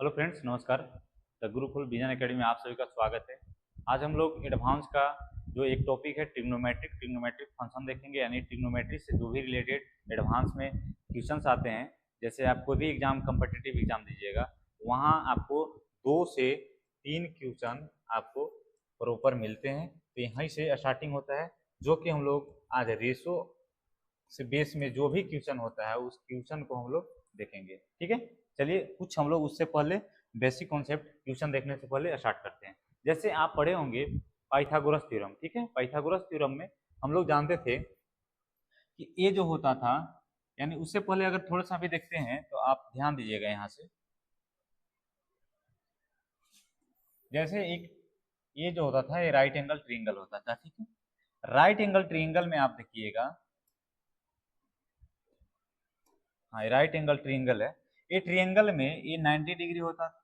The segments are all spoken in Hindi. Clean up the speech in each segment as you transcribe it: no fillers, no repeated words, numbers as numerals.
हेलो फ्रेंड्स, नमस्कार। द गुरुकुल विजन एकेडमी में आप सभी का स्वागत है। आज हम लोग एडवांस का जो एक टॉपिक है ट्रिग्नोमेट्रिक फंक्शन देखेंगे, यानी ट्रिग्नोमेट्री से जो भी रिलेटेड एडवांस में क्वेश्चंस आते हैं। जैसे आप कोई भी एग्जाम कम्पिटिटिव एग्जाम दीजिएगा, वहाँ आपको 2 से 3 क्वेश्चन आपको प्रॉपर मिलते हैं। तो यहीं से स्टार्टिंग होता है, जो कि हम लोग आज रेशो से बेस में जो भी क्वेश्चन होता है उस क्वेश्चन को हम लोग देखेंगे। ठीक है, चलिए कुछ हम लोग उससे पहले बेसिक कॉन्सेप्ट क्वेश्चन देखने से पहले स्टार्ट करते हैं। जैसे आप पढ़े होंगे पाइथागोरस थ्योरम। ठीक है, पाइथागोरस थ्योरम में हम लोग जानते थे कि ये जो होता था, यानी उससे पहले अगर थोड़ा सा भी देखते हैं तो आप ध्यान दीजिएगा यहाँ से। जैसे एक ये जो होता था, ये राइट एंगल ट्रायंगल होता था। ठीक है, राइट एंगल ट्रायंगल में आप देखिएगा, हाँ राइट एंगल ट्रायंगल है। ये ट्रायंगल में ये 90 डिग्री होता था।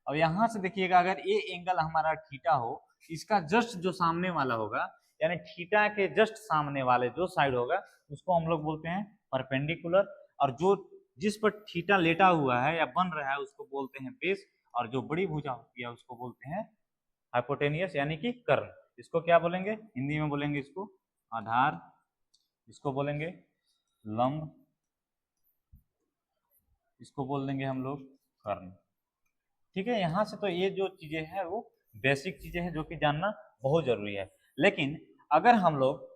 अब यहाँ से देखिएगा, अगर ये एंगल हमारा थीटा हो, इसका जस्ट जो सामने वाला होगा, यानी थीटा के जस्ट सामने वाले जो साइड होगा उसको हम लोग बोलते हैं परपेंडिकुलर, और जो जिस पर थीटा लेटा हुआ है या बन रहा है उसको बोलते हैं बेस, और जो बड़ी भुजा होती है उसको बोलते हैं हाइपोटेनियस यानी कि कर्ण। इसको क्या बोलेंगे, हिंदी में बोलेंगे इसको आधार, इसको बोलेंगे लंब, इसको बोल देंगे हम लोग कर्ण। ठीक है, यहाँ से तो ये जो चीजें हैं वो बेसिक चीजें हैं जो कि जानना बहुत जरूरी है। लेकिन अगर हम लोग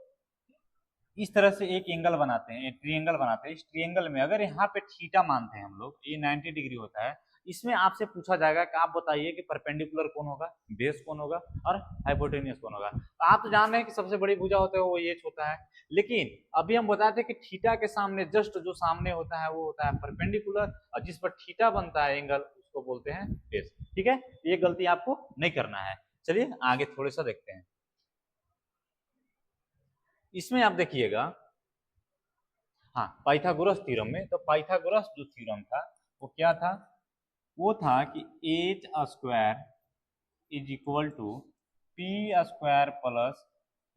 इस तरह से एक एंगल बनाते हैं, ट्रायंगल बनाते हैं, इस ट्रायंगल में अगर यहाँ पे थीटा मानते हैं हम लोग, ये 90 डिग्री होता है, इसमें आपसे पूछा जाएगा कि आप बताइए कि परपेंडिकुलर कौन होगा, बेस कौन होगा और हाइपोटेनियस कौन होगा। तो आप तो जान रहे हैं कि सबसे बड़ी भुजा होता है वो ये होता है, लेकिन अभी हम बताते हैं कि थीटा के सामने जस्ट जो सामने होता है वो होता है परपेंडिकुलर, और जिस पर थीटा बनता है एंगल उसको बोलते हैं बेस। ठीक है, ये गलती आपको नहीं करना है। चलिए आगे थोड़ा सा देखते हैं। इसमें आप देखिएगा, हाँ पाइथागोरस थ्योरम में, तो पाइथागोरस जो थ्योरम था वो क्या था, वो था कि h square is equal to p square plus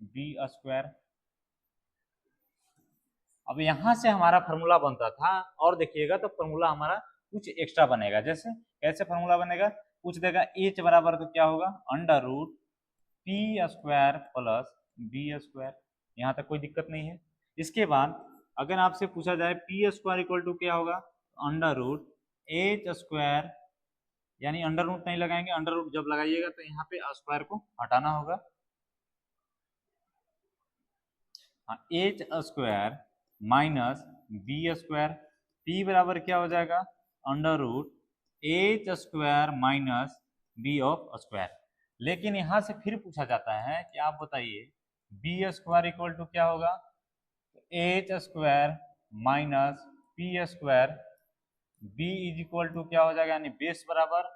B square. अब यहां से हमारा फॉर्मूला बनता था, और देखिएगा तो फॉर्मूला हमारा कुछ एक्स्ट्रा बनेगा। जैसे कैसे फॉर्मूला बनेगा, कुछ देगा एच बराबर तो क्या होगा under root p square plus B square. यहाँ तक कोई दिक्कत नहीं है। इसके बाद अगर आपसे पूछा जाए पी स्क्वायर इक्वल टू क्या होगा, अंडर रूट एच स्क्वायर, यानी अंडर रूट नहीं लगाएंगे, अंडर रूट जब लगाइएगा तो यहाँ पे स्क्वायर को हटाना होगा। H square minus b square, p बराबर क्या हो जाएगा under root h square minus b of square. लेकिन यहां से फिर पूछा जाता है कि आप बताइए बी स्क्वायर इक्वल टू क्या होगा, h square minus p square, b is equal to क्या हो जाएगा, यानी बेस बराबर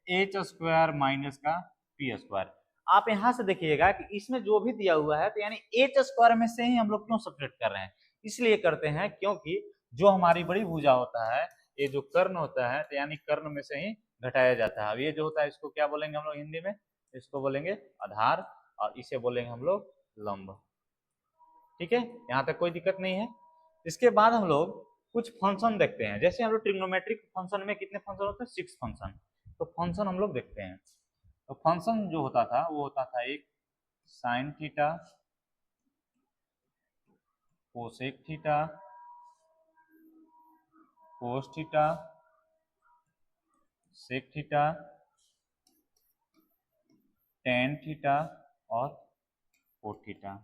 एच स्क्वायर माइनस का पी स्क्वायर। आप यहां से देखिएगा कि इसमें जो भी दिया हुआ है, तो यानी एच स्क्वायर में से ही हम लोग क्यों सब्ट्रैक्ट कर रहे हैं, इसलिए करते हैं क्योंकि जो हमारी बड़ी भुजा होता है, ये जो कर्ण होता है, तो यानी कर्ण में से ही घटाया जाता है। अब ये जो होता है इसको क्या बोलेंगे हम लोग हिंदी में, इसको बोलेंगे आधार, और इसे बोलेंगे हम लोग लंब। ठीक है, यहाँ तक कोई दिक्कत नहीं है। इसके बाद हम लोग कुछ फंक्शन देखते हैं। जैसे हम लोग ट्रिग्नोमेट्रिक फंक्शन में कितने फंक्शन होते हैं, 6 फंक्शन। तो फंक्शन हम लोग देखते हैं। तो फंक्शन जो होता था वो होता था एक sine theta, cosec theta, cos theta, sec theta, tan theta और कोट थीटा।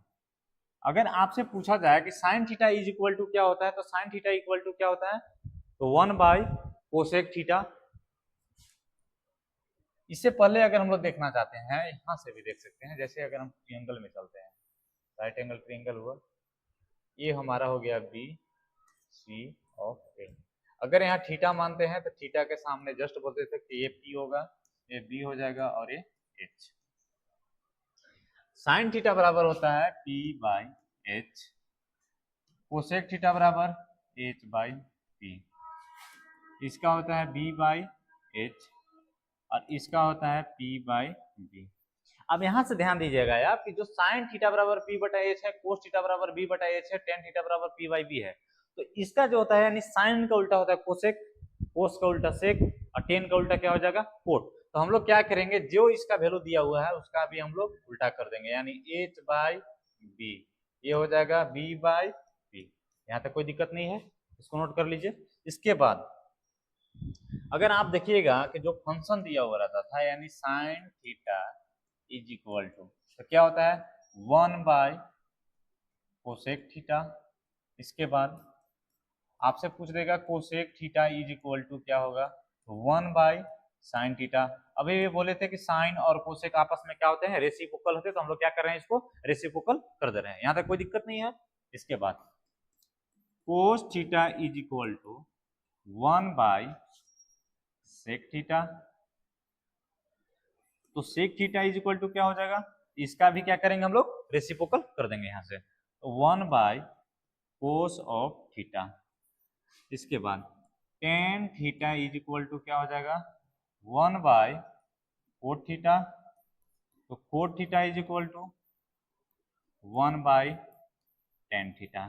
अगर आपसे पूछा जाए कि sine theta is equal to क्या होता है, तो साइन थीटा इक्वल टू क्या होता है, तो 1 बाई कोसेक थीटा। इससे पहले अगर हम लोग देखना चाहते हैं, यहां से भी देख सकते हैं। जैसे अगर हम ट्रायंगल में चलते हैं, राइट एंगल ट्रायंगल हुआ, ये हमारा हो गया बी सी ऑफ ए। अगर यहाँ थीटा मानते हैं तो थीटा के सामने जस्ट बोलते थे कि ये पी होगा, ये बी हो जाएगा और ये एच। साइन थीटा बराबर होता है P by H, cosec theta बराबर एच बाई पी, इसका होता है बी बाई एच और इसका होता है पी बाई बी। अब यहां से ध्यान दीजिएगा यार कि जो साइन थीटा बराबर पी बटा एच है, कोस थीटा बराबर बी बटा एच है, टेन थीटा बराबर पी बाई बी है, तो इसका जो होता है यानी साइन का उल्टा होता है कोसेक, कोस का उल्टा सेक, और टेन का उल्टा क्या हो जाएगा कोट। तो हम लोग क्या करेंगे, जो इसका वैल्यू दिया हुआ है उसका भी हम लोग उल्टा कर देंगे, यानी h बाई बी, ये हो जाएगा b बाई बी। यहाँ तक कोई दिक्कत नहीं है, इसको नोट कर लीजिए। इसके बाद अगर आप देखिएगा कि जो फंक्शन दिया हुआ रहता था यानी sine theta is equal to, तो क्या होता है 1 बाई कोसेक थीटा। इसके बाद आपसे पूछ देगा cosec theta is equal to क्या होगा, तो 1 बाई साइन थीटा। अभी ये बोले थे कि साइन और कोसेक आपस में क्या होते हैं, रेसिप्रोकल होते हैं, तो हम लोग क्या कर रहे हैं, इसको रेसिप्रोकल कर दे रहे हैं। यहाँ तक कोई दिक्कत नहीं है। इसके बाद cos theta is equal to 1 by sec theta. तो sec theta is equal to क्या हो जाएगा, इसका भी क्या करेंगे हम लोग रेसिप्रोकल कर देंगे यहाँ से, तो 1 बाई कोस ऑफ थीटा। इसके बाद tan theta is equal to क्या हो जाएगा 1 बाई कोट थीटा। तो cot theta is equal to 1 by tan theta.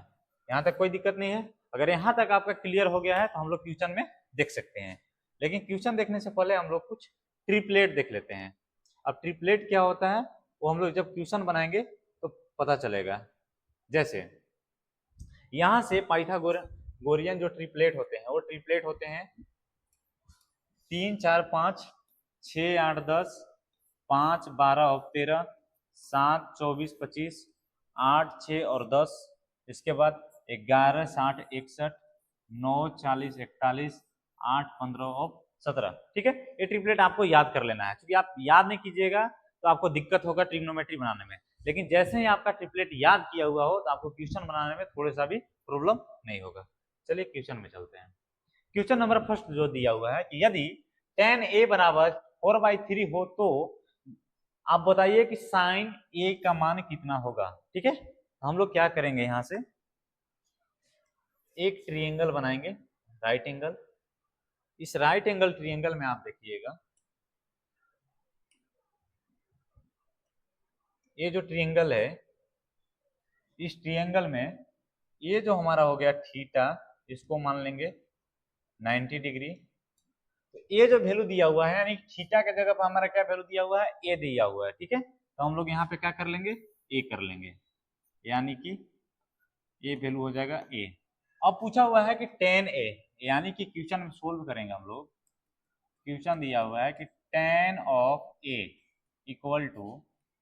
यहाँ तक कोई दिक्कत नहीं है। अगर यहाँ तक आपका क्लियर हो गया है तो हम लोग क्वेश्चन में देख सकते हैं, लेकिन क्वेश्चन देखने से पहले हम लोग कुछ ट्रिपलेट देख लेते हैं। अब ट्रिपलेट क्या होता है वो हम लोग जब क्वेश्चन बनाएंगे तो पता चलेगा। जैसे यहाँ से पाइथागोरियन जो ट्रिपलेट होते हैं वो ट्रिपलेट होते हैं 3 4 5 6 8 10 5 12 और 13 7 24 25 8 6 और 10। इसके बाद 11 60 61 9 40 41 8 15 और 17। ठीक है, ये ट्रिपलेट आपको याद कर लेना है, क्योंकि आप याद नहीं कीजिएगा तो आपको दिक्कत होगा ट्रिग्नोमेट्री बनाने में। लेकिन जैसे ही आपका ट्रिपलेट याद किया हुआ हो तो आपको क्वेश्चन बनाने में थोड़ा सा भी प्रॉब्लम नहीं होगा। चलिए क्वेश्चन में चलते हैं। क्वेश्चन नंबर फर्स्ट जो दिया हुआ है कि यदि tan a बराबर 4/3 हो तो आप बताइए कि साइन a का मान कितना होगा। ठीक है, हम लोग क्या करेंगे, यहां से एक ट्रायंगल बनाएंगे, राइट एंगल। इस राइट एंगल ट्रायंगल में आप देखिएगा ये जो ट्रायंगल है, इस ट्रायंगल में ये जो हमारा हो गया थीटा, इसको मान लेंगे 90 डिग्री। तो ये जो वैल्यू दिया हुआ है यानी थीटा के जगह पर हमारा क्या वैल्यू दिया हुआ है, ए दिया हुआ है। ठीक है, तो हम लोग यहाँ पे क्या कर लेंगे, ए कर लेंगे, यानी कि ये वैल्यू हो जाएगा ए। अब पूछा हुआ है कि tan a, यानी कि क्वेश्चन में सोल्व करेंगे हम लोग। क्वेश्चन दिया हुआ है कि tan of a equal to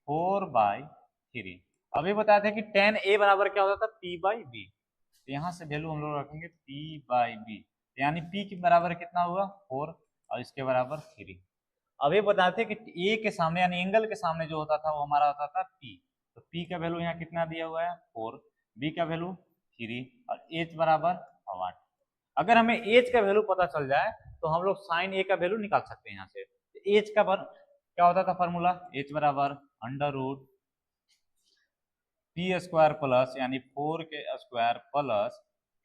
4/3। अभी बताए थे कि tan a बराबर क्या होता था p/b, तो यहाँ से वैल्यू हम लोग रखेंगे p/b, यानी p के बराबर कितना हुआ 4 और इसके बराबर 3। अभी बताए थे कि a के सामने यानी एंगल के सामने जो होता था वो हमारा होता था p, तो p का वैल्यू यहाँ कितना दिया हुआ है 4, b का वैल्यू 3 और h बराबर 8। अगर हमें h का वैल्यू पता चल जाए तो हम लोग साइन a का वैल्यू निकाल सकते हैं यहाँ से। तो h का क्या होता था फॉर्मूला, h बराबर under root p square plus यानी 4 के स्क्वायर प्लस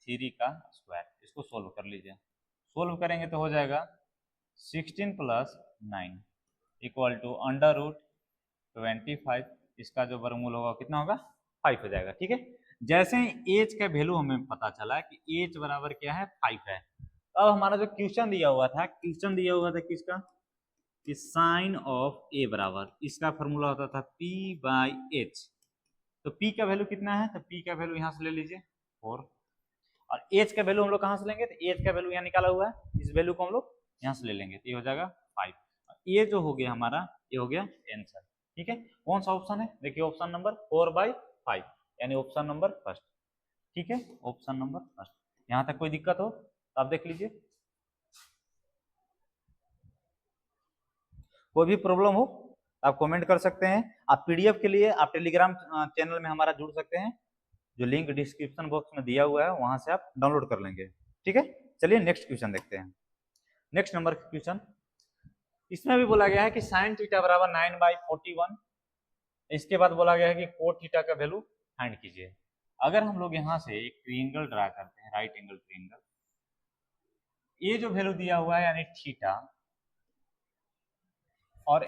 3 का स्क्वायर। इसको सोल्व कर लीजिए, सोल्व करेंगे तो हो जाएगा 16 plus 9 equal to under root 25। इसका जो वर्गमूल होगा कितना होगा 5 हो जाएगा। ठीक है, जैसे ही एज का वैल्यू हमें पता चला कि एज बराबर क्या है 5 है, अब हमारा जो क्वेश्चन दिया हुआ था, क्वेश्चन दिया हुआ था किसका, कि साइन ऑफ ए बराबर इसका फॉर्मूला होता था p/h। तो p का वैल्यू कितना है, तो p का वैल्यू यहाँ से ले लीजिए 4 और h का वैल्यू हम लोग कहाँ से लेंगे, तो h का वैल्यू यहाँ निकाला हुआ है, इस वैल्यू को हम लोग यहाँ से ले लेंगे, तो ये हो जाएगा 5। ये जो हो गया हमारा, ये हो गया आंसर। ठीक है, कौन सा ऑप्शन है, देखिए ऑप्शन नंबर 4/5 यानी ऑप्शन नंबर फर्स्ट। ठीक है, ऑप्शन नंबर फर्स्ट। यहाँ तक कोई दिक्कत हो तो आप देख लीजिए, कोई भी प्रॉब्लम हो आप कमेंट कर सकते हैं। आप पीडीएफ के लिए आप टेलीग्राम चैनल में हमारा जुड़ सकते हैं, जो लिंक डिस्क्रिप्शन बॉक्स में दिया हुआ है वहां से आप डाउनलोड कर लेंगे। ठीक है, चलिए नेक्स्ट क्वेश्चन देखते हैं। नेक्स्ट नंबर क्वेश्चन, इसमें भी बोला गया है कि साइन थीटा बराबर 9/41। इसके बाद बोला गया है कि कोट थीटा का वैल्यू फाइंड कीजिए। अगर हम लोग यहाँ से एक ट्रायंगल ड्रा करते हैं, राइट एंगल ट्रायंगल, ये जो वैल्यू दिया हुआ है यानी थीटा, और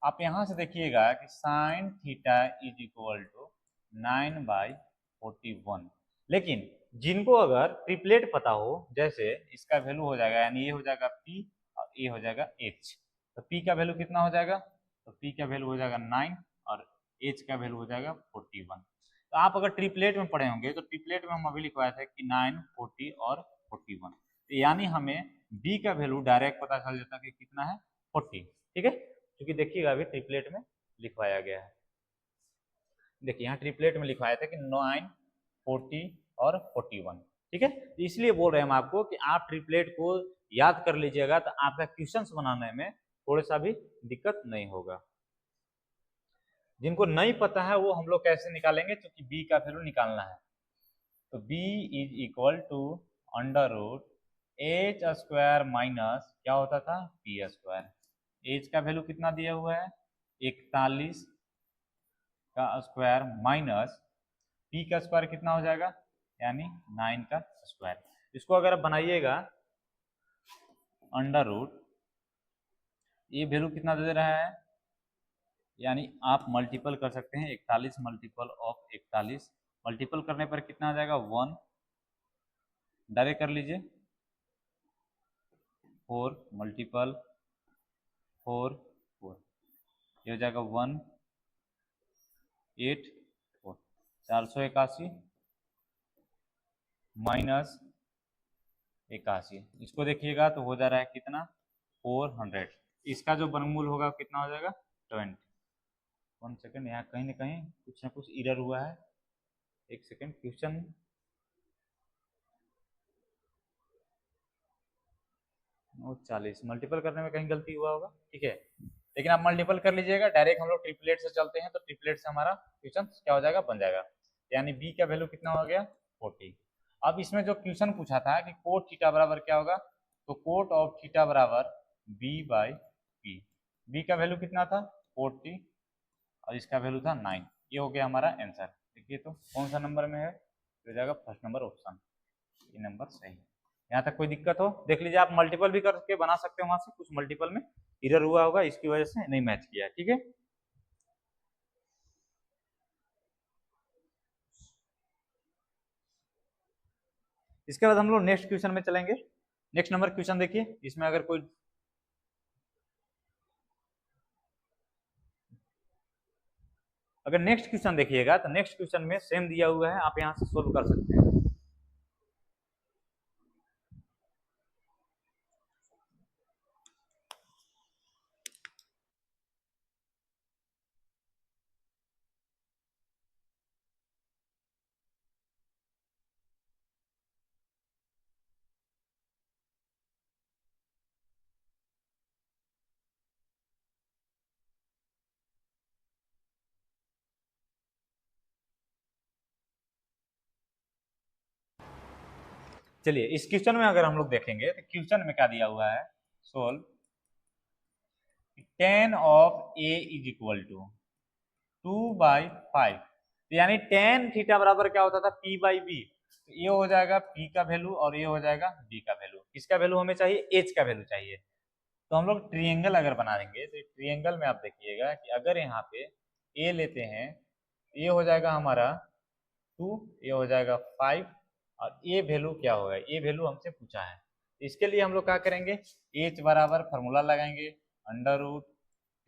आप यहां से देखिएगा कि sine theta is equal to 9/41, लेकिन जिनको अगर ट्रिपलेट पता हो, जैसे इसका वैल्यू हो जाएगा, यानी ये हो जाएगा p और ये हो जाएगा h, तो p का वैल्यू कितना हो जाएगा, तो p का वैल्यू हो जाएगा 9 और h का वैल्यू हो जाएगा 41। तो आप अगर ट्रिपलेट में पढ़े होंगे तो ट्रिपलेट में हम अभी लिखवाए थे कि 9, 40 और 41, तो यानी हमें b का वैल्यू डायरेक्ट पता चल जाता कि कितना है 40। ठीक है, क्योंकि देखिएगा अभी ट्रिपलेट में लिखवाया गया है, देखिए यहाँ ट्रिपलेट में लिखवाया था कि 9, 40 और 41। ठीक है, इसलिए बोल रहे हैं हम आपको कि आप ट्रिपलेट को याद कर लीजिएगा, तो आपका क्वेश्चंस बनाने में थोड़ा सा भी दिक्कत नहीं होगा। जिनको नहीं पता है वो हम लोग कैसे निकालेंगे, क्योंकि b का वैल्यू निकालना है, तो b is equal to under root h square minus क्या होता था पी स्क्वायर। एच का वैल्यू कितना दिया हुआ है 41 का स्क्वायर माइनस पी का स्क्वायर कितना हो जाएगा, यानी 9 का स्क्वायर। इसको अगर आप बनाइएगा अंडर रूट, ये वैल्यू कितना दे रहा है, यानी आप मल्टीपल कर सकते हैं 41 मल्टीपल ऑफ 41, मल्टीपल करने पर कितना आ जाएगा 1, डायरेक्ट कर लीजिए 4 मल्टीपल 4 4, ये हो जाएगा 1 8 4, 481 माइनस 81, इसको देखिएगा तो हो जा रहा है कितना 400। इसका जो वर्गमूल होगा कितना हो जाएगा 20। 1 सेकेंड, यहाँ कहीं ना कुछ एरर हुआ है, एक सेकेंड। क्वेश्चन और 40 मल्टीपल करने में कहीं गलती हुआ होगा, ठीक है, लेकिन आप मल्टीपल कर लीजिएगा। डायरेक्ट हम लोग ट्रिपलेट से चलते हैं, तो ट्रिपलेट से हमारा क्वेश्चन क्या हो जाएगा बन जाएगा, यानी बी का वैल्यू कितना हो गया 40। अब इसमें जो क्वेश्चन पूछा था कि कोट थीटा बराबर क्या होगा, तो कोट ऑफ थीटा बराबर बी बाई पी। बी का वैल्यू कितना था 40 और इसका वैल्यू था 9। ये हो गया हमारा आंसर। देखिए तो कौन सा नंबर में है, हो जाएगा फर्स्ट नंबर ऑप्शन, ये नंबर सही है। यहाँ तक कोई दिक्कत हो देख लीजिए, आप मल्टीपल भी करके बना सकते हो, वहां से कुछ मल्टीपल में एरर हुआ होगा, इसकी वजह से नहीं मैच किया। ठीक है, इसके बाद हम लोग नेक्स्ट क्वेश्चन में चलेंगे। नेक्स्ट नंबर क्वेश्चन देखिए, इसमें अगर कोई अगर नेक्स्ट क्वेश्चन देखिएगा तो नेक्स्ट क्वेश्चन में सेम दिया हुआ है, आप यहाँ से सोल्व कर सकते हैं। चलिए इस क्वेश्चन में अगर हम लोग देखेंगे तो क्वेश्चन में क्या दिया हुआ है, solve 10 of a is equal to 2/5, यानी tan थीटा बराबर क्या होता था p बाई बी। तो ये हो जाएगा p का वैल्यू और ये हो जाएगा b का वैल्यू। किसका वैल्यू हमें चाहिए, h का वैल्यू चाहिए। तो हम लोग ट्रिएंगल अगर बना देंगे तो ट्रिएंगल में आप देखिएगा कि अगर यहाँ पे a लेते हैं, ये हो जाएगा हमारा 2, ये हो जाएगा 5, और ये वैल्यू क्या होगा, ये वैल्यू हमसे पूछा है। इसके लिए हम लोग क्या करेंगे, h बराबर फार्मूला लगाएंगे under root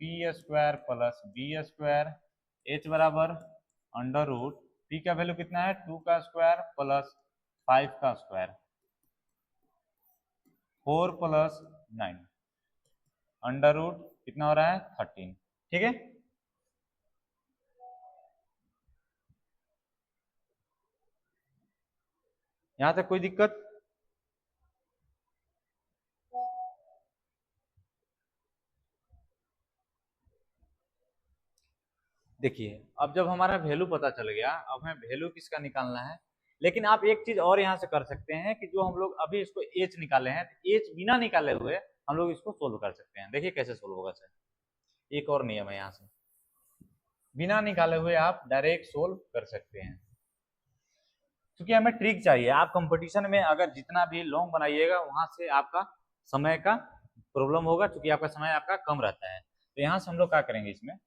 p square plus B square, h बराबर अंडर रूट p का वैल्यू कितना है 2 का स्क्वायर प्लस 5 का स्क्वायर, 4 प्लस 9 अंडर रूट कितना हो रहा है 13। ठीक है, यहां तक कोई दिक्कत। देखिए अब जब हमारा वैल्यू पता चल गया, अब हमें वैल्यू किसका निकालना है। लेकिन आप एक चीज और यहाँ से कर सकते हैं कि जो हम लोग अभी इसको एच निकाले हैं, एच बिना निकाले हुए हम लोग इसको सोल्व कर सकते हैं। देखिए कैसे सोल्व होगा सर, एक और नियम है यहाँ से, बिना निकाले हुए आप डायरेक्ट सोल्व कर सकते हैं। क्योंकि हमें ट्रिक चाहिए, आप कंपटीशन में अगर जितना भी लॉन्ग बनाइएगा वहां से आपका समय का प्रॉब्लम होगा, क्योंकि आपका समय आपका कम रहता है। तो यहाँ से हम लोग क्या करेंगे, इसमें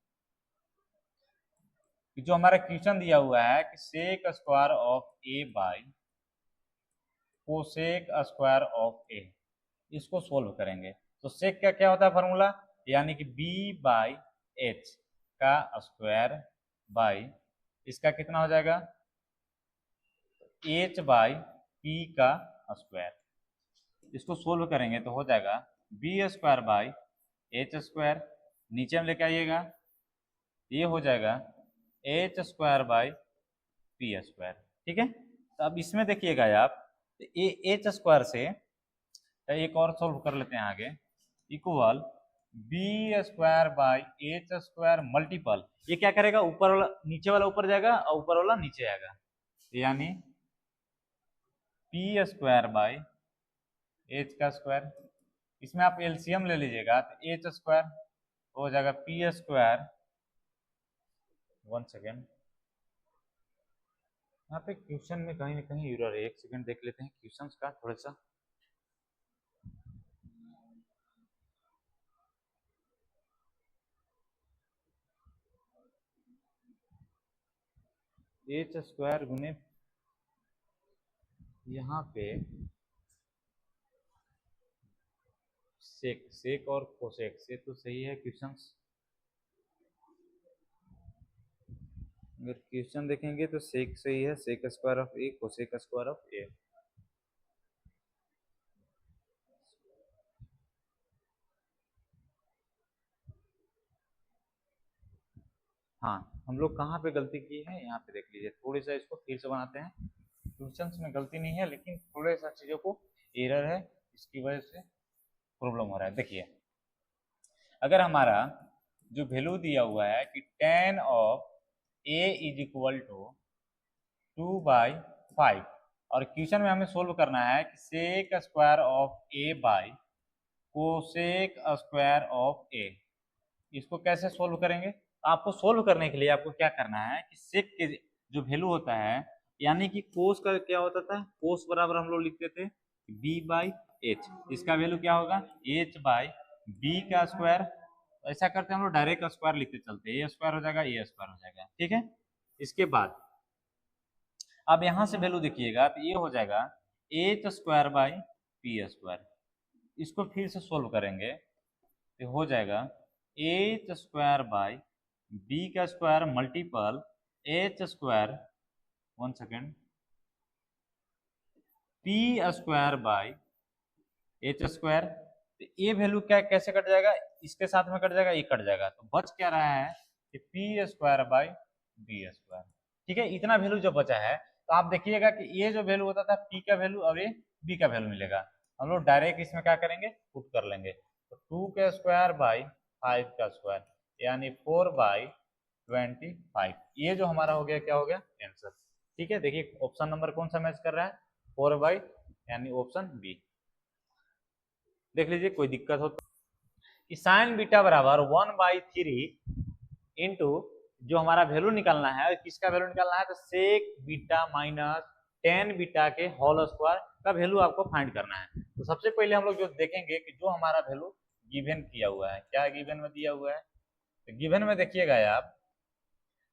जो हमारा क्वेश्चन दिया हुआ है कि sec square of A by cosec square of A. इसको सोल्व करेंगे तो सेक का क्या होता है फॉर्मूला, यानी कि b बाई एच का स्क्वायर बाई इसका कितना हो जाएगा h बाई पी का स्क्वायर। इसको सोल्व करेंगे तो हो जाएगा b square by h square, नीचे में लेके आइएगा ये हो जाएगा h square by p square. ठीक है, तो अब इसमें देखिएगा आप ये एच स्क्वायर से एक और सोल्व कर लेते हैं आगे, equal b square by h square multiple, ये क्या करेगा ऊपर वाला नीचे वाला ऊपर जाएगा और ऊपर वाला नीचे आएगा, यानी पी स्क्वायर बाई एच का स्क्वायर। इसमें आप एलसीएम ले लीजिएगा तो एच स्क्वायर हो जाएगा पी स्क्वायर, 1 सेकेंड यहाँ पे क्वेश्चन में कहीं ना कहीं एरर है, 1 सेकेंड देख लेते हैं क्वेश्चन का थोड़ा सा। एच स्क्वायर गुने यहाँ पे सेक, सेक और कोसेक से तो सही है क्वेश्चन, अगर क्वेश्चन देखेंगे तो सेक सही है, sec square of A cosec square of A. हाँ, हम लोग कहाँ पे गलती की है यहाँ पे देख लीजिए, थोड़ी सा इसको फिर से बनाते हैं। क्वेश्चन में गलती नहीं है लेकिन थोड़े सा चीजों को एरर है, इसकी वजह से प्रॉब्लम हो रहा है। देखिए अगर हमारा जो वैल्यू दिया हुआ है कि tan of a is equal to 2/5 और क्वेश्चन में हमें सोल्व करना है कि sec square of a by cosec square of a, इसको कैसे सोल्व करेंगे। आपको सोल्व करने के लिए आपको क्या करना है कि सेक के जो वैल्यू होता है, यानी कि कोस का क्या होता था, कोस बराबर हम लोग लिखते थे b बाई एच, इसका वैल्यू क्या होगा h बाई बी का स्क्वायर। ऐसा करते हम लोग डायरेक्ट स्क्वायर लिखते चलते, ए स्क्वायर हो जाएगा ए स्क्वायर हो जाएगा। ठीक है, इसके बाद अब यहाँ से वैल्यू देखिएगा तो ये हो जाएगा h square by p square, इसको फिर से सोल्व करेंगे तो हो जाएगा एच स्क्वायर बाई बी का square multiple H square, 1 second, P square by h square. तो ये वैल्यू क्या कैसे कट जाएगा, इसके साथ में कट जाएगा, ये कट जाएगा, तो बच क्या रहा है कि p square by b square. ठीक है, इतना वैल्यू जो बचा है तो आप देखिएगा कि ये जो वैल्यू होता था पी का वैल्यू और ये बी का वैल्यू मिलेगा, हम लोग डायरेक्ट इसमें क्या करेंगे पुट कर लेंगे, तो 2 का स्क्वायर बाई 5 का स्क्वायर यानी 4/25, ये जो हमारा हो गया क्या हो गया आंसर। ठीक है, देखिए ऑप्शन नंबर कौन सा मैच कर रहा है 4 यानी ऑप्शन बी। देख लीजिए कोई दिक्कत हो तो साइन बीटा बराबर 1/3 इंटू जो हमारा वैल्यू निकालना है, किसका वैल्यू निकालना है तो सेक बीटा माइनस टेन बीटा के होल स्क्वायर का वैल्यू आपको फाइंड करना है। तो सबसे पहले हम लोग जो देखेंगे कि जो हमारा वैल्यू गिवन किया हुआ है, क्या गिवन में दिया हुआ है, तो गिवन में देखिएगा आप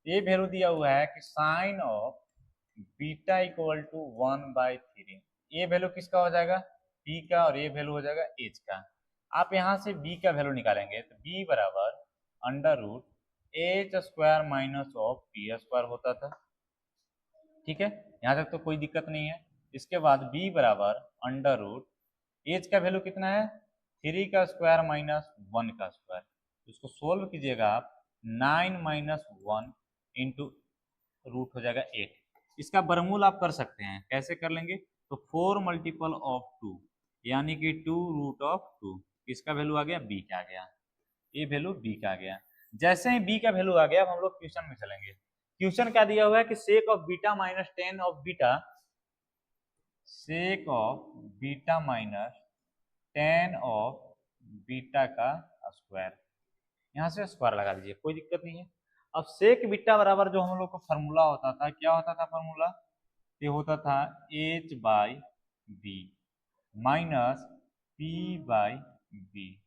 ये वैल्यू दिया हुआ है कि sine of beta equal to 1/3, ये वैल्यू किसका हो जाएगा p का और ये वैल्यू हो जाएगा h का। आप यहाँ से b का वैल्यू निकालेंगे तो b बराबर under root h square minus of p square होता था। ठीक है, यहाँ तक तो कोई दिक्कत नहीं है। इसके बाद b बराबर अंडर रूट एच का वैल्यू कितना है 3 का स्क्वायर माइनस 1 का स्क्वायर, इसको सोल्व कीजिएगा आप 9 माइनस 1 इंटू रूट हो जाएगा 8, इसका बर्मूल आप कर सकते हैं, कैसे कर लेंगे तो 4 मल्टीपल ऑफ 2 यानी कि 2 रूट ऑफ 2, इसका वैल्यू आ गया b का आ गया, ये वैल्यू b का आ गया। जैसे ही b का वैल्यू आ गया अब हम लोग क्वेश्चन में चलेंगे। क्वेश्चन क्या दिया हुआ है कि sake of beta minus ten of beta, sake of beta minus ten of beta का स्क्वायर, यहाँ से स्क्वायर लगा दीजिए कोई दिक्कत नहीं है। अब सेक बीटा बराबर जो हम लोग का फॉर्मूला होता था, क्या होता था फॉर्मूला, ये होता था h by b minus p by b,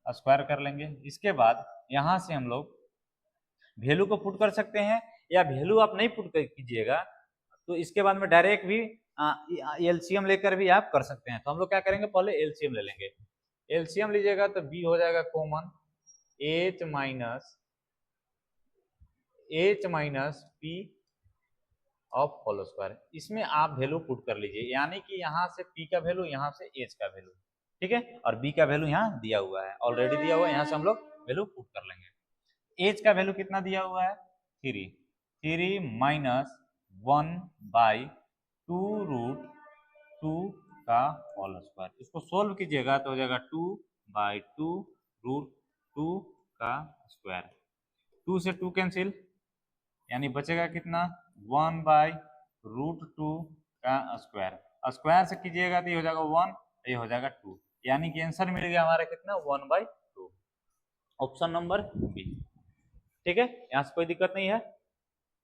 square कर लेंगे। इसके बाद यहाँ से हम लोग वैल्यू को पुट कर सकते हैं या वैल्यू आप नहीं पुट कीजिएगा तो इसके बाद में डायरेक्ट भी एलसीएम लेकर भी आप कर सकते हैं। तो हम लोग क्या करेंगे, पहले एलसीएम ले लेंगे। एलसीएम लीजिएगा तो बी हो जाएगा common H minus P of whole square. इसमें आप वैल्यू पुट कर लीजिए, यानी कि यहाँ से p का वैल्यू, यहाँ से h का वैल्यू, ठीक है, और b का वैल्यू यहाँ दिया हुआ है, ऑलरेडी दिया हुआ है, यहाँ से हम लोग वैल्यू पुट कर लेंगे। h का वैल्यू कितना दिया हुआ है 3 माइनस 1/2 का होल स्क्वायर। इसको सोल्व कीजिएगा तो हो जाएगा 2/2 का स्क्वायर। 2 से 2 कैंसिल, यानी बचेगा कितना 1/√2 का स्क्वायर। स्क्वायर से कीजिएगा तो ये हो जाएगा 1, ये हो जाएगा 2, यानी कि आंसर मिल गया हमारा कितना 1/2, ऑप्शन नंबर बी। ठीक है, यहाँ से कोई दिक्कत नहीं है।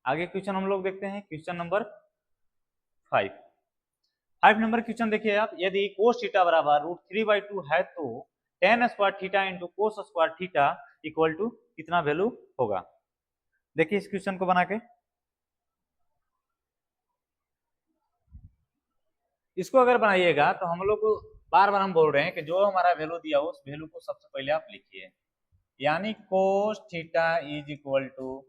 आगे क्वेश्चन हम लोग देखते हैं, क्वेश्चन नंबर 5 नंबर क्वेश्चन देखिए आप, यदि cos थीटा बराबर √3/2 है तो tan square theta into cos square theta equal to कितना वैल्यू होगा। देखिए इस क्वेश्चन को बना के, इसको अगर बनाइएगा तो हम लोग को बार बार हम बोल रहे हैं कि जो हमारा वैल्यू दिया हो उस वैल्यू को सबसे पहले आप लिखिए, यानी cos theta is equal to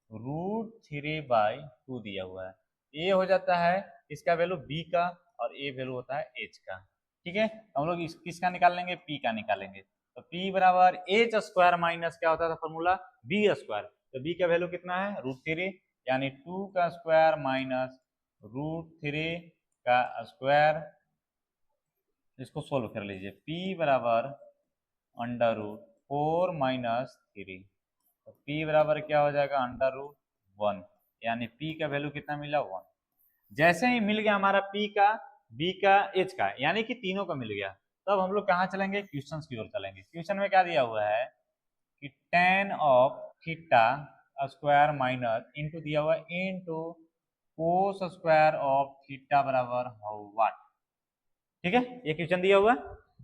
√3/2 दिया हुआ है, ये हो जाता है इसका वैल्यू b का और ये वैल्यू होता है h का। ठीक है, तो हम लोग किसका निकाल लेंगे, p का निकालेंगे। तो p बराबर h स्क्वायर माइनस क्या होता था फॉर्मूला b स्क्वायर, तो b का वैल्यू कितना है √3, यानी 2 का स्क्वायर माइनस √3 का स्क्वायर। इसको सोल्व कर लीजिए, p बराबर √4 माइनस 3, तो p बराबर क्या हो जाएगा √1, यानी p का वैल्यू कितना मिला 1। जैसे ही मिल गया हमारा p का, b का, h का, यानी कि तीनों का मिल गया, तब हम लोग कहाँ चलेंगे, क्वेश्चन की ओर चलेंगे। क्वेश्चन में क्या दिया हुआ है कि tan of theta square minus into दिया हुआ into cos square of theta बराबर व्हाट। ठीक है, ये क्वेश्चन दिया हुआ है।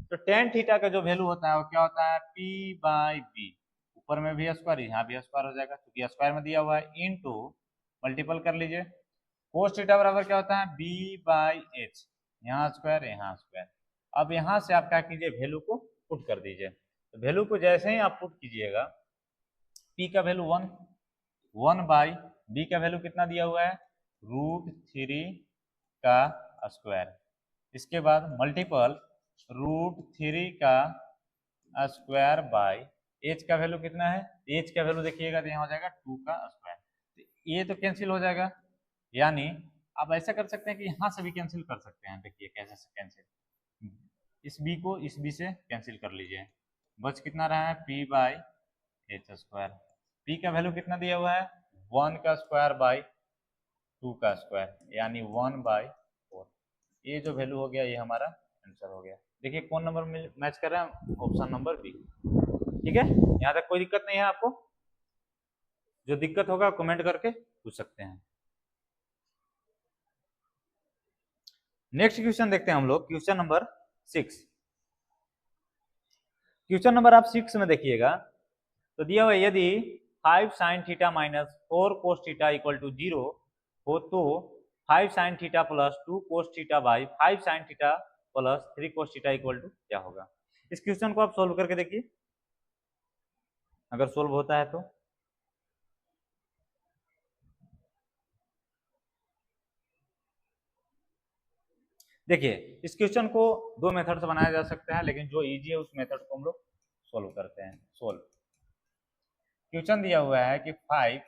तो tan थीटा का जो वैल्यू होता है वो क्या होता है p/b, ऊपर में भी स्क्वायर, यहाँ भी स्क्वायर हो जाएगा क्योंकि स्क्वायर में दिया हुआ है, इनटू मल्टीपल कर लीजिए कोस थीटा बराबर क्या होता है b/h, यहाँ स्क्वायर यहाँ स्क्वायर। अब यहाँ से आप क्या कीजिए, वैल्यू को पुट कर दीजिए। तो वैल्यू को जैसे ही आप पुट कीजिएगा, p का वैल्यू 1/b का वैल्यू कितना दिया हुआ है √3 का स्क्वायर, इसके बाद मल्टीपल √3 का स्क्वायर बाय h का वैल्यू कितना है, h का वैल्यू देखिएगा तो यहाँ हो जाएगा 2 का स्क्वायर, तो ये तो कैंसिल हो जाएगा, यानी आप ऐसा कर सकते हैं कि यहाँ से भी कैंसिल कर सकते हैं। देखिए कैसे से कैंसिल, इस b को इस b से कैंसिल कर लीजिए, बच कितना रहा है p/h स्क्वायर। p का वैल्यू कितना दिया हुआ है 1 का स्क्वायर बाय 2 का स्क्वायर, यानी 1/4। ये जो वैल्यू हो गया ये हमारा आंसर हो गया। देखिए कौन नंबर मैच कर रहा है, ऑप्शन नंबर बी। ठीक है, यहाँ तक कोई दिक्कत नहीं है आपको, जो दिक्कत होगा कमेंट करके पूछ सकते हैं। नेक्स्ट क्वेश्चन देखते हैं हम लोग, क्वेश्चन नंबर 6। क्वेश्चन नंबर आप 6 में देखिएगा, तो दिया हुआ यदि 5 sin theta minus 4 cos theta equal to 0 हो तो 5 sin theta plus 2 cos theta by 5 sin theta plus 3 cos theta equal to क्या होगा। इस क्वेश्चन को आप सोल्व करके देखिए, अगर सोल्व होता है तो। देखिए इस क्वेश्चन को दो मेथड से बनाया जा सकता है, लेकिन जो इजी है उस मेथड को हम लोग सोल्व करते हैं। सोल्व, क्वेश्चन दिया हुआ है कि 5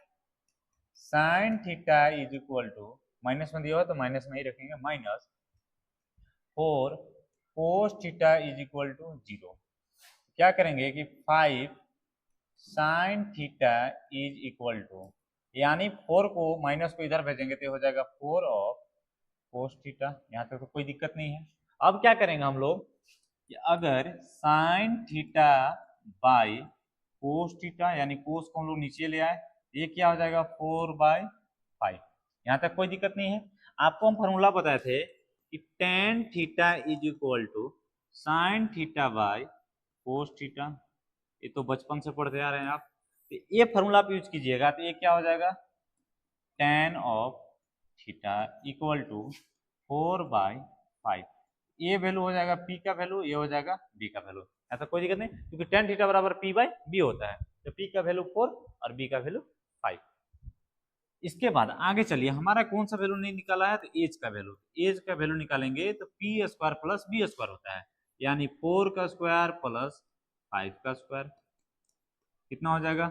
sin theta is equal to, minus में दिया हुआ तो माइनस में ही रखेंगे, minus 4 cos theta is equal to 0। क्या करेंगे कि 5 sin theta is equal to, यानी 4 को माइनस को इधर भेजेंगे तो हो जाएगा 4 ऑफ cos थीटा, यहाँ तक तो कोई दिक्कत नहीं है। अब क्या करेंगे हम लोग कि अगर sin theta by cos theta, यानी cos को हम लोग नीचे ले आए, ये क्या हो जाएगा 4/5, यहाँ तक कोई दिक्कत नहीं है। आपको हम फॉर्मूला बताए थे कि tan theta is equal to sin theta by cos theta, ये तो बचपन से पढ़ते आ रहे हैं आप, तो ये फॉर्मूला आप यूज कीजिएगा तो ये क्या हो जाएगा tan of theta equal to 4/5। ये वैल्यू हो जाएगा पी का वैल्यू, ये हो जाएगा बी का वैल्यू। ऐसा कोई दिक्कत नहीं, क्योंकि tan थीटा बराबर p/b होता है। तो p का वैल्यू 4 और b का वैल्यू 5। इसके बाद आगे चलिए, हमारा कौन सा वैल्यू नहीं निकाला है, तो एज का वैल्यू। एज का वैल्यू निकालेंगे तो P square plus B square होता है, यानी 4 का स्क्वायर प्लस 5 का स्क्वायर कितना हो जाएगा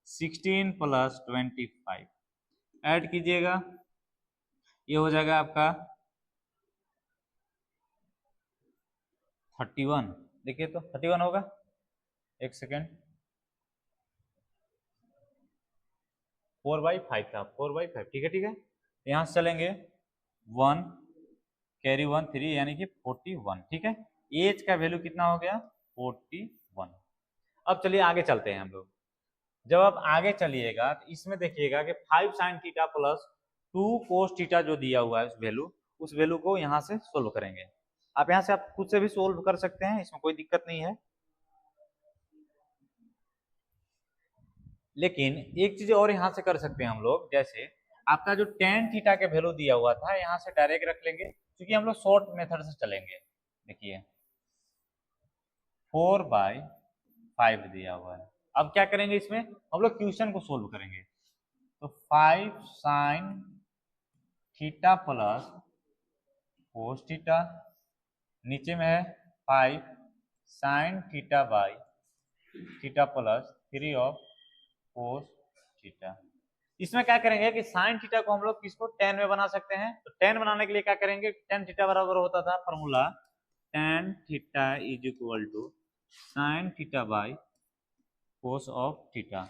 16 प्लस 25। ऐड कीजिएगा, ये हो जाएगा आपका 31। देखिए तो 31 होगा, एक सेकेंड, 4/5 था, 4/5, ठीक है ठीक है। यहाँ से चलेंगे 1 कैरी 1 3, यानी कि 41, ठीक है। एज का वैल्यू कितना हो गया 41। अब चलिए आगे चलते हैं हम लोग। जब आप आगे चलिएगा तो इसमें देखिएगा कि 5 sin theta plus 2 cos theta जो दिया हुआ है उस वैल्यू को यहाँ से सोल्व करेंगे। आप यहाँ से आप खुद से भी सोल्व कर सकते हैं, इसमें कोई दिक्कत नहीं है। लेकिन एक चीज और यहाँ से कर सकते हैं हम लोग, जैसे आपका जो tan थीटा के वैल्यू दिया हुआ था यहाँ से डायरेक्ट रख लेंगे, क्योंकि हम लोग शॉर्ट मेथड से चलेंगे। देखिए 4/5 दिया हुआ है। अब क्या करेंगे, इसमें हम लोग क्वेश्चन को सोल्व करेंगे। तो 5 sin theta plus cos theta, नीचे में है 5 sin theta by theta plus 3 of cos theta. इसमें क्या करेंगे कि sin थीटा को हम लोग किसको tan में बना सकते हैं। तो tan बनाने के लिए क्या करेंगे, tan थीटा बराबर होता था formula tan theta is equal to sin theta by cos of theta.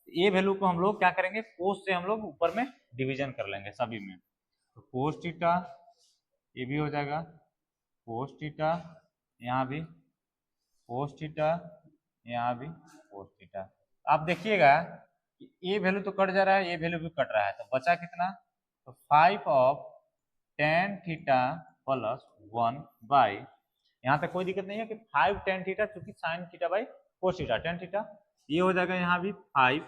ये वैल्यू को हम लोग क्या करेंगे, कोस से हम लोग ऊपर में डिवीजन कर लेंगे सभी में। तो कोस थीटा ये भी हो जाएगा कोस थीटा, यहाँ भी कोस थीटा, यहाँ भी कोस थीटा। आप देखिएगा कि ये वैल्यू तो कट जा रहा है, ये वैल्यू भी कट रहा है, तो बचा कितना, तो 5 of tan theta plus 1 by, यहाँ तक कोई दिक्कत नहीं है कि 5 tan थीटा, चूंकि sin theta by cos theta tan theta, ये हो जाएगा यहाँ भी 5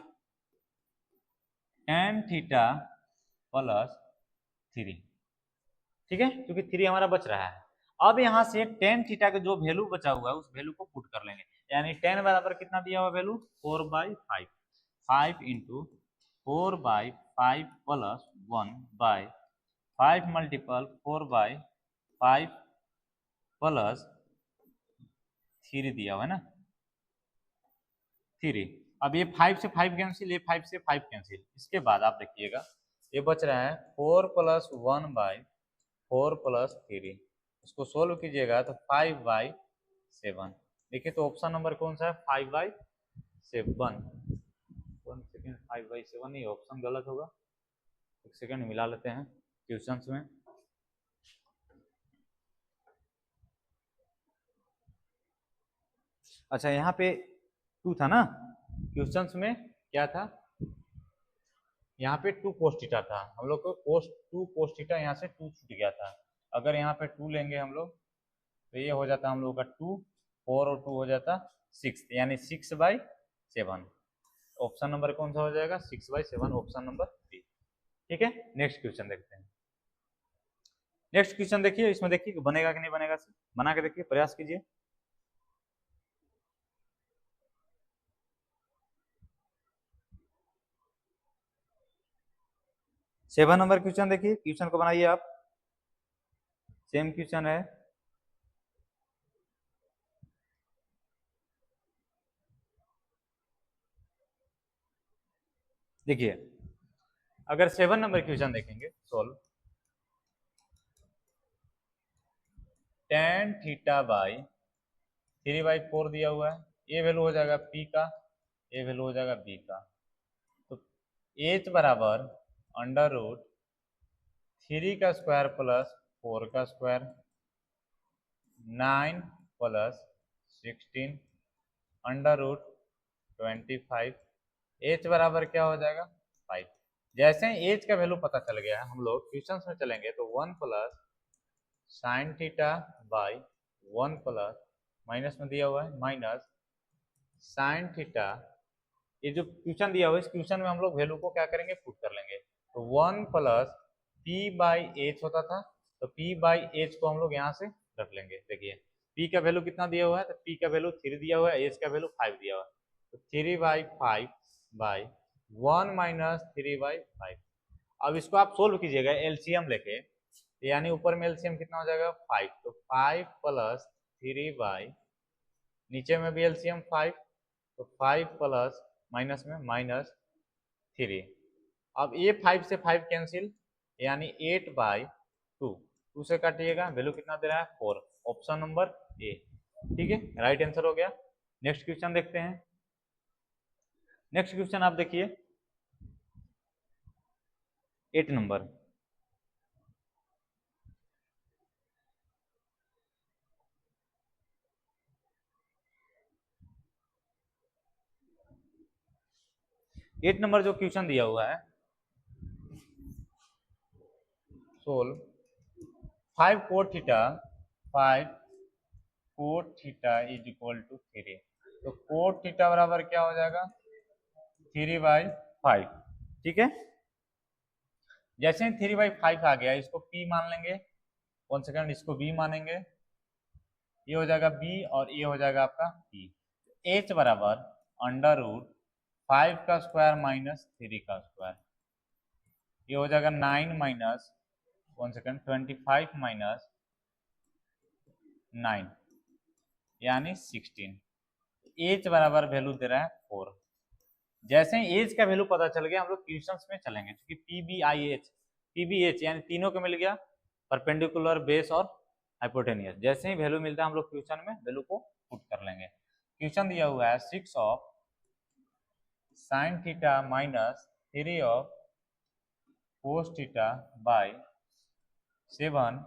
tan थीटा प्लस 3, ठीक है, क्योंकि 3 हमारा बच रहा है। अब यहाँ से tan थीटा का जो वैल्यू बचा हुआ है उस वैल्यू को पुट कर लेंगे, यानी tan बराबर कितना दिया हुआ value 4/5, 5 into 4/5 plus 1 by 5 multiple 4/5 plus 3 दिया हुआ है ना 3। अब ये 5 से 5 कैंसिल, ये 5 से 5 कैंसिल। इसके बाद आप देखिएगा ये बच रहा है 4 प्लस 1 बाई 4 प्लस 3, इसको सोल्व कीजिएगा तो 5/7। देखिए तो ऑप्शन नंबर कौन सा है 5/7। 1 सेकेंड, 5/7 नहीं, ऑप्शन गलत होगा, एक सेकेंड मिला लेते हैं क्वेश्चंस में। अच्छा यहाँ पे 2 था ना, क्वेश्चंस में क्या था, यहाँ पे 2 cos थीटा था, हम लोग को 2 cos थीटा यहाँ से 2 छूट गया था। अगर यहाँ पे 2 लेंगे हम लोग तो ये हो जाता हम लोग का 2, 4 और 2 हो जाता 6, यानी 6/7। ऑप्शन नंबर कौन सा हो जाएगा 6/7, ऑप्शन नंबर बी, ठीक है। नेक्स्ट क्वेश्चन देखते हैं। नेक्स्ट क्वेश्चन देखिए, इसमें देखिए बनेगा कि नहीं बनेगा, बना के देखिए, प्रयास कीजिए। सेवन नंबर क्वेश्चन देखिए, क्वेश्चन को बनाइए आप, सेम क्वेश्चन है। देखिए अगर 7 नंबर क्वेश्चन देखेंगे सोल्व, tan थीटा बाई 3/4 दिया हुआ है, ये वैल्यू हो जाएगा p का, ये वैल्यू हो जाएगा b का। तो h बराबर अंडर रूट 3 का स्क्वायर प्लस 4 का square 9 plus 16 under root 25, h बराबर क्या हो जाएगा 5। जैसे ही h का वैल्यू पता चल गया है, हम लोग क्वेश्चंस में चलेंगे तो 1 plus sine theta by 1 plus minus में दिया हुआ है माइनस साइन थीटा, ये जो क्वेश्चन दिया हुआ है इस क्वेश्चन में हम लोग वैल्यू को क्या करेंगे पुट कर लेंगे। तो 1 प्लस p बाई एच होता था, तो p बाई एच को हम लोग यहाँ से रख लेंगे। देखिए p का वैल्यू कितना दिया हुआ है, तो p का वैल्यू 3 दिया हुआ है, h का वैल्यू 5 दिया हुआ है, तो 3/5 बाई 1 माइनस 3/5। अब इसको आप सोल्व कीजिएगा एलसीएम लेके, यानी ऊपर में एलसीएम कितना हो जाएगा 5, तो 5 प्लस 3 नीचे में भी एलसीएम 5, तो 5 प्लस माइनस में -3। अब ये 5 से 5 कैंसिल, यानी 8/2, 2 से काटिएगा, वैल्यू कितना दे रहा है 4, ऑप्शन नंबर ए। ठीक है, राइट आंसर हो गया। नेक्स्ट क्वेश्चन देखते हैं। नेक्स्ट क्वेश्चन आप देखिए 8 नंबर। एट नंबर जो क्वेश्चन दिया हुआ है, solve 5 cot theta 5 cot theta is equal to 3। तो cot थीटा बराबर क्या हो जाएगा 3/5। ठीक है, जैसे ही 3/5 आ गया, इसको p मान लेंगे, 1 सेकंड, इसको b मानेंगे, ये हो जाएगा b और ये हो जाएगा आपका p। h बराबर √5 का स्क्वायर माइनस 3 का स्क्वायर, ये हो जाएगा 9 माइनस 1 सेकंड 25 माइनस 9 यानी 16। एच बराबर वैल्यू दे रहा है 4। जैसे ही एज का वैल्यू पता चल गया, हम लोग क्वेश्चंस में चलेंगे, क्योंकि पीबीएच यानी तीनों को मिल गया, परपेंडिकुलर, बेस और हाइपोटेनियस। जैसे ही वैल्यू मिलता है हम लोग क्वेश्चन में वैल्यू को पुट कर लेंगे। क्वेश्चन दिया हुआ है 6 of sine theta minus 3 of cos theta by 7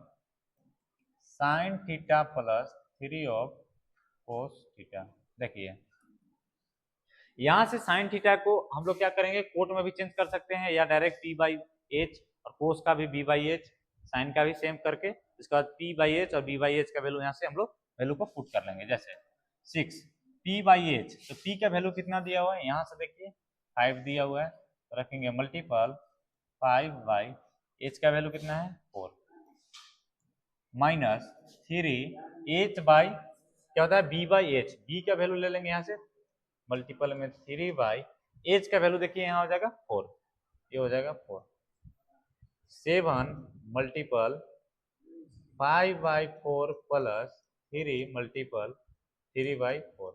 sine theta plus 3 of cos theta. देखिए यहाँ से साइन थीटा को हम लोग क्या करेंगे, कोट में भी चेंज कर सकते हैं, या डायरेक्ट p/h, और कोस का भी b/h, साइन का भी सेम करके, इसके बाद p/h और b/h का वैल्यू यहाँ से हम लोग वैल्यू को पुट कर लेंगे। जैसे 6 p/h, तो p का वैल्यू कितना दिया हुआ है, यहाँ से देखिए 5 दिया हुआ है, तो रखेंगे मल्टीपल 5/h का वैल्यू कितना है 4, माइनस 3h बाई क्या होता है b/h, b का वैल्यू ले लेंगे यहाँ से मल्टीपल में 3/h का वैल्यू देखिए यहाँ हो जाएगा 4, ये हो जाएगा 4, 7 मल्टीपल 5/4 प्लस 3 मल्टीपल 3/4।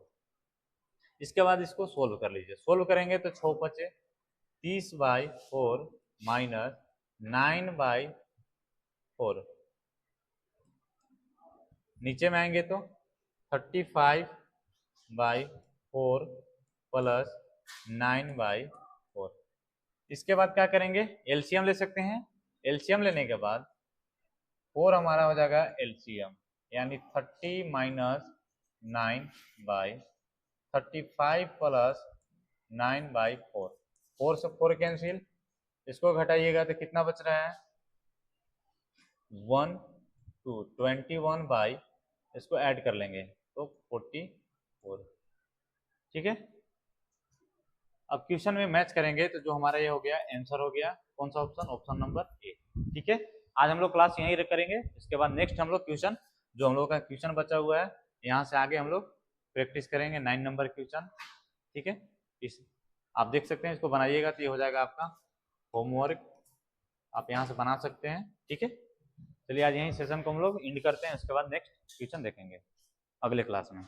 इसके बाद इसको सोल्व कर लीजिए, सोल्व करेंगे तो 6 बचे 30/4 माइनस 9/4, नीचे में आएंगे तो 35/4 प्लस 9/4। इसके बाद क्या करेंगे, एलसीएम ले सकते हैं। एलसीएम लेने के बाद 4 हमारा हो जाएगा एलसीएम, यानी 30 माइनस 9/35 प्लस 9/4, 4 से 4 कैंसिल, इसको घटाइएगा तो कितना बच रहा है 1 2 21 बाई, इसको ऐड कर लेंगे तो 44। ठीक है, अब क्वेश्चन में मैच करेंगे तो जो हमारा ये हो गया आंसर हो गया, कौन सा ऑप्शन, ऑप्शन नंबर ए। ठीक है, आज हम लोग क्लास यहीं करेंगे, इसके बाद नेक्स्ट हम लोग क्वेश्चन, जो हम लोग का क्वेश्चन बचा हुआ है यहाँ से आगे हम लोग प्रैक्टिस करेंगे 9 नंबर क्वेश्चन। ठीक है, इस आप देख सकते हैं, इसको बनाइएगा तो ये हो जाएगा आपका होमवर्क, आप यहाँ से बना सकते हैं। ठीक है, चलिए आज यहीं सेशन को हम लोग एंड करते हैं, उसके बाद नेक्स्ट क्वेश्चन देखेंगे अगले क्लास में।